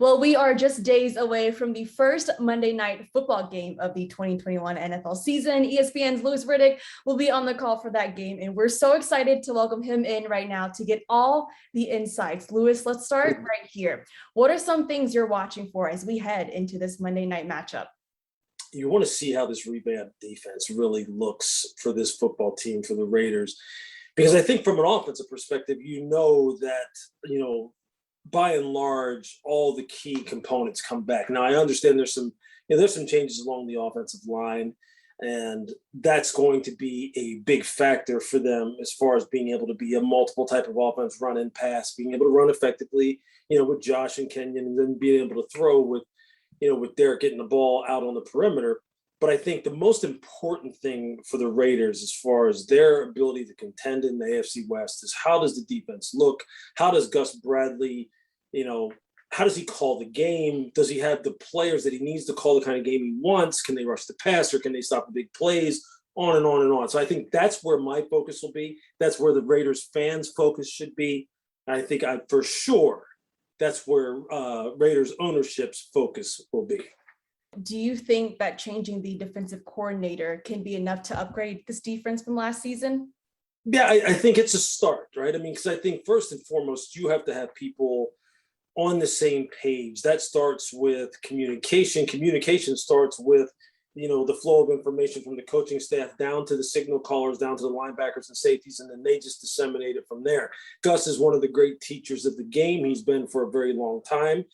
Well, we are just days away from the first Monday night football game of the 2021 NFL season. ESPN's Louis Riddick will be on the call for that game, and we're so excited to welcome him in right now to get all the insights. Louis, let's start right here. What are some things you're watching for as we head into this Monday night matchup? You want to see how this revamped defense really looks for this football team, for the Raiders, because I think from an offensive perspective, by and large, all the key components come back. Now, I understand there's some changes along the offensive line, and that's going to be a big factor for them as far as being able to be a multiple type of offense, run and pass, being able to run effectively, with Josh and Kenyon, and then being able to throw with Derek getting the ball out on the perimeter. But I think the most important thing for the Raiders as far as their ability to contend in the AFC West is how does the defense look? How does Gus Bradley, how does he call the game? Does he have the players that he needs to call the kind of game he wants? Can they rush the passer? Can they stop the big plays? On and on and on. So I think that's where my focus will be. That's where the Raiders fans' focus should be. And I think for sure that's where Raiders ownership's focus will be. Do you think that changing the defensive coordinator can be enough to upgrade this defense from last season? Yeah, I think it's a start, right? I mean, because I think first and foremost, you have to have people on the same page. That starts with communication. Communication starts with, the flow of information from the coaching staff down to the signal callers, down to the linebackers and safeties, and then they just disseminate it from there. Gus is one of the great teachers of the game. He's been for a very long time.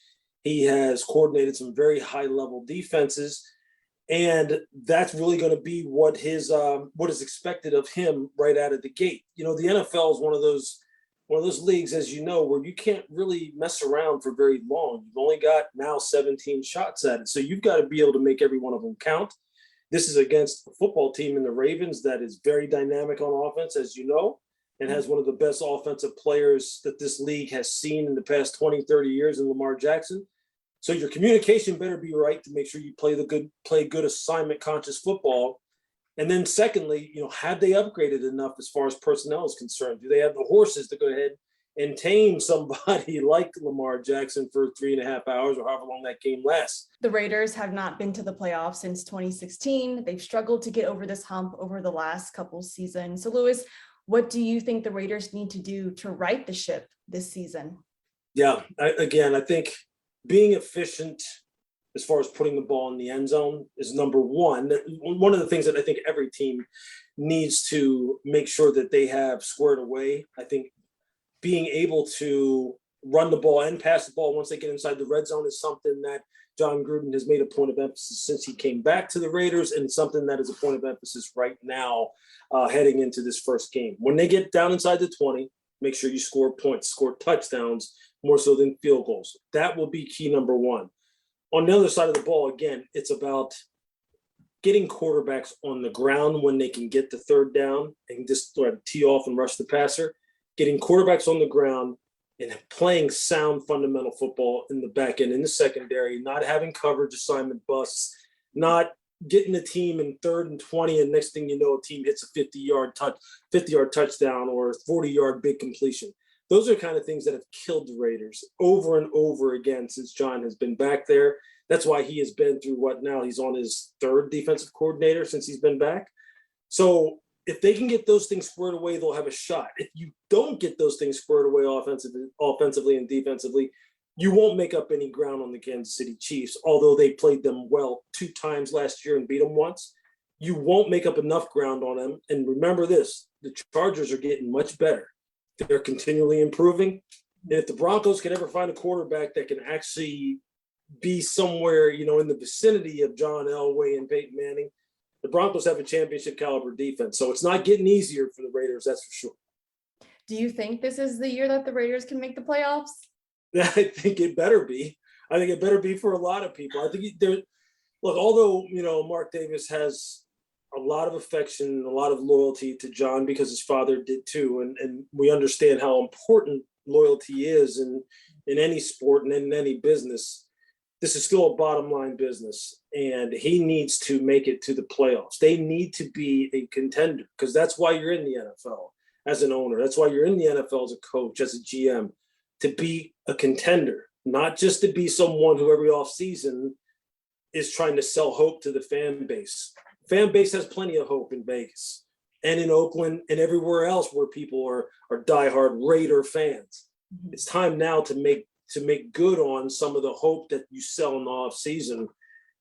He has coordinated some very high-level defenses, and that's really going to be what is expected of him right out of the gate. The NFL is one of those leagues, as you know, where you can't really mess around for very long. You've only got now 17 shots at it, so you've got to be able to make every one of them count. This is against a football team in the Ravens that is very dynamic on offense, as you know, and has one of the best offensive players that this league has seen in the past 20, 30 years in Lamar Jackson. So your communication better be right to make sure you play good assignment conscious football. And then secondly, have they upgraded enough as far as personnel is concerned? Do they have the horses to go ahead and tame somebody like Lamar Jackson for 3.5 hours or however long that game lasts? The Raiders have not been to the playoffs since 2016. They've struggled to get over this hump over the last couple seasons. So Louis, what do you think the Raiders need to do to right the ship this season? Yeah, I think being efficient as far as putting the ball in the end zone is number one. One of the things that I think every team needs to make sure that they have squared away. I think being able to run the ball and pass the ball once they get inside the red zone is something that John Gruden has made a point of emphasis since he came back to the Raiders, and something that is a point of emphasis right now heading into this first game. When they get down inside the 20, make sure you score points, score touchdowns more so than field goals. That will be key number one. On the other side of the ball, again, it's about getting quarterbacks on the ground when they can get the third down and just tee off and rush the passer, getting quarterbacks on the ground and playing sound fundamental football in the back end, in the secondary, not having coverage assignment busts, not getting the team in 3rd and 20, and next thing you know, a team hits a 50-yard touchdown or a 40-yard big completion. Those are kind of things that have killed the Raiders over and over again since John has been back there. That's why he has been through he's on his 3rd defensive coordinator since he's been back. So if they can get those things squared away, they'll have a shot. If you don't get those things squared away offensively and defensively, you won't make up any ground on the Kansas City Chiefs, although they played them well 2 times last year and beat them once. You won't make up enough ground on them. And remember this, the Chargers are getting much better. They're continually improving. And if the Broncos can ever find a quarterback that can actually be somewhere, in the vicinity of John Elway and Peyton Manning, the Broncos have a championship caliber defense. So it's not getting easier for the Raiders, that's for sure. Do you think this is the year that the Raiders can make the playoffs? I think it better be. I think it better be for a lot of people. I think although, Mark Davis has a lot of affection and a lot of loyalty to John because his father did too. And we understand how important loyalty is in any sport and in any business. This is still a bottom line business, and he needs to make it to the playoffs. They need to be a contender because that's why you're in the NFL as an owner. That's why you're in the NFL as a coach, as a GM, to be a contender, not just to be someone who every offseason is trying to sell hope to the fan base. Fan base has plenty of hope in Vegas and in Oakland and everywhere else where people are diehard Raider fans. Mm-hmm. It's time now to make good on some of the hope that you sell in the offseason.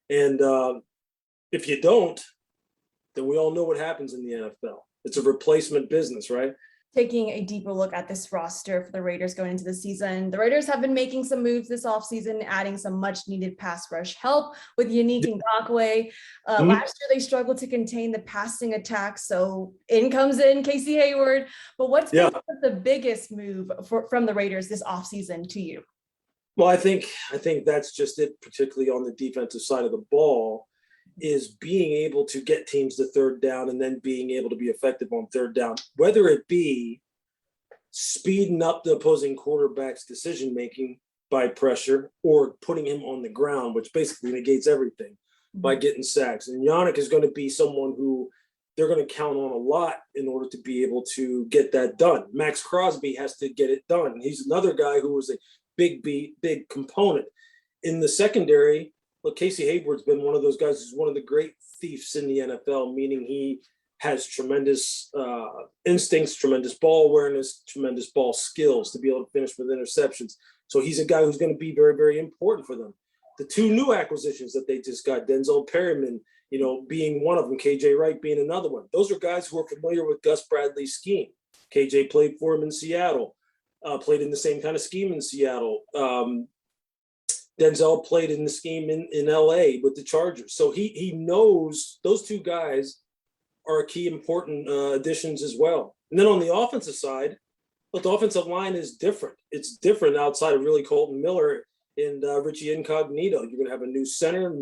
And if you don't, then we all know what happens in the NFL. It's a replacement business, right? Taking a deeper look at this roster for the Raiders going into the season. The Raiders have been making some moves this offseason, adding some much needed pass rush help with Yannick Ngakoue. Last year, they struggled to contain the passing attack. So in comes Casey Hayward. But what's been the biggest move from the Raiders this offseason to you? Well, I think that's just it, particularly on the defensive side of the ball, is being able to get teams to third down and then being able to be effective on third down, whether it be speeding up the opposing quarterback's decision-making by pressure or putting him on the ground, which basically negates everything by getting sacks. And Yannick is going to be someone who they're going to count on a lot in order to be able to get that done. Max Crosby has to get it done. He's another guy who was a big component. In the secondary, look, Casey Hayward's been one of those guys who's one of the great thieves in the NFL, meaning he has tremendous instincts, tremendous ball awareness, tremendous ball skills to be able to finish with interceptions. So he's a guy who's going to be very, very important for them. The two new acquisitions that they just got, Denzel Perryman, being one of them, KJ Wright being another one. Those are guys who are familiar with Gus Bradley's scheme. KJ played for him in Seattle, played in the same kind of scheme in Seattle. Denzel played in the scheme in LA with the Chargers. So he knows those two guys are key important additions as well. And then on the offensive side, look, the offensive line is different. It's different outside of really Colton Miller and Richie Incognito. You're going to have a new center,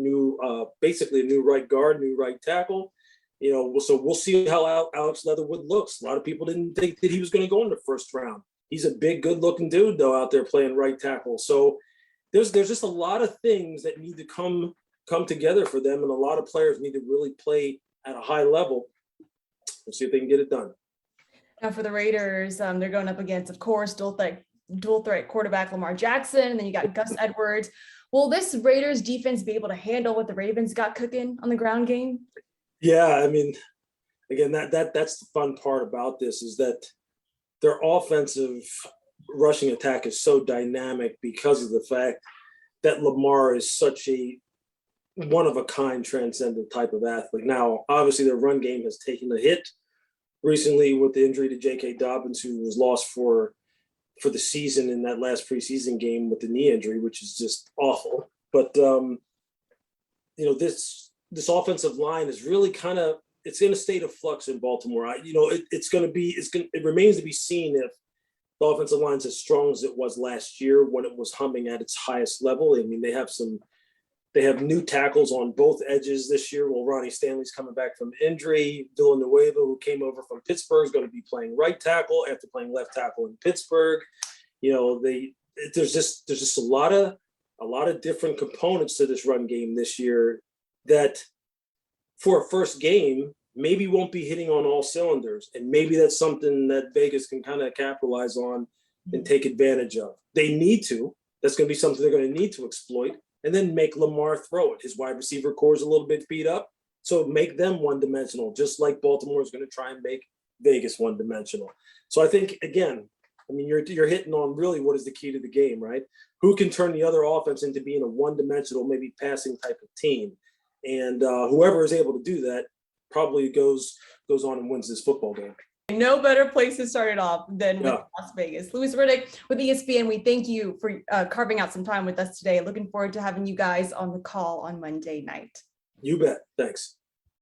basically a new right guard, new right tackle. So we'll see how Alex Leatherwood looks. A lot of people didn't think that he was going to go in the first round. He's a big, good-looking dude, though, out there playing right tackle. So there's just a lot of things that need to come together for them, and a lot of players need to really play at a high level. We'll see if they can get it done. Now for the Raiders, they're going up against, of course, dual threat quarterback Lamar Jackson, and then you got Gus Edwards. Will this Raiders defense be able to handle what the Ravens got cooking on the ground game? Yeah, I mean, again, that's the fun part about this is that their offensive rushing attack is so dynamic because of the fact that Lamar is such a one-of-a-kind transcendent type of athlete. Now, obviously, their run game has taken a hit recently with the injury to J.K. Dobbins, who was lost for the season in that last preseason game with the knee injury, which is just awful. But this offensive line is really it's in a state of flux in Baltimore. It remains to be seen if the offensive line is as strong as it was last year when it was humming at its highest level. I mean, they have new tackles on both edges this year. Well, Ronnie Stanley's coming back from injury. Villanueva, who came over from Pittsburgh, is going to be playing right tackle after playing left tackle in Pittsburgh. There's just a lot of different components to this run game this year that for a first game maybe won't be hitting on all cylinders. And maybe that's something that Vegas can kind of capitalize on and take advantage of. They need to. That's going to be something they're going to need to exploit. And then make Lamar throw it. His wide receiver core is a little bit beat up. So make them one-dimensional, just like Baltimore is going to try and make Vegas one-dimensional. So I think, again, you're hitting on really what is the key to the game, right? Who can turn the other offense into being a one-dimensional, maybe passing type of team? And whoever is able to do that probably goes on and wins this football game. No better place to start it off than with Las Vegas. Louis Riddick with ESPN, we thank you for carving out some time with us today. Looking forward to having you guys on the call on Monday night. You bet. Thanks.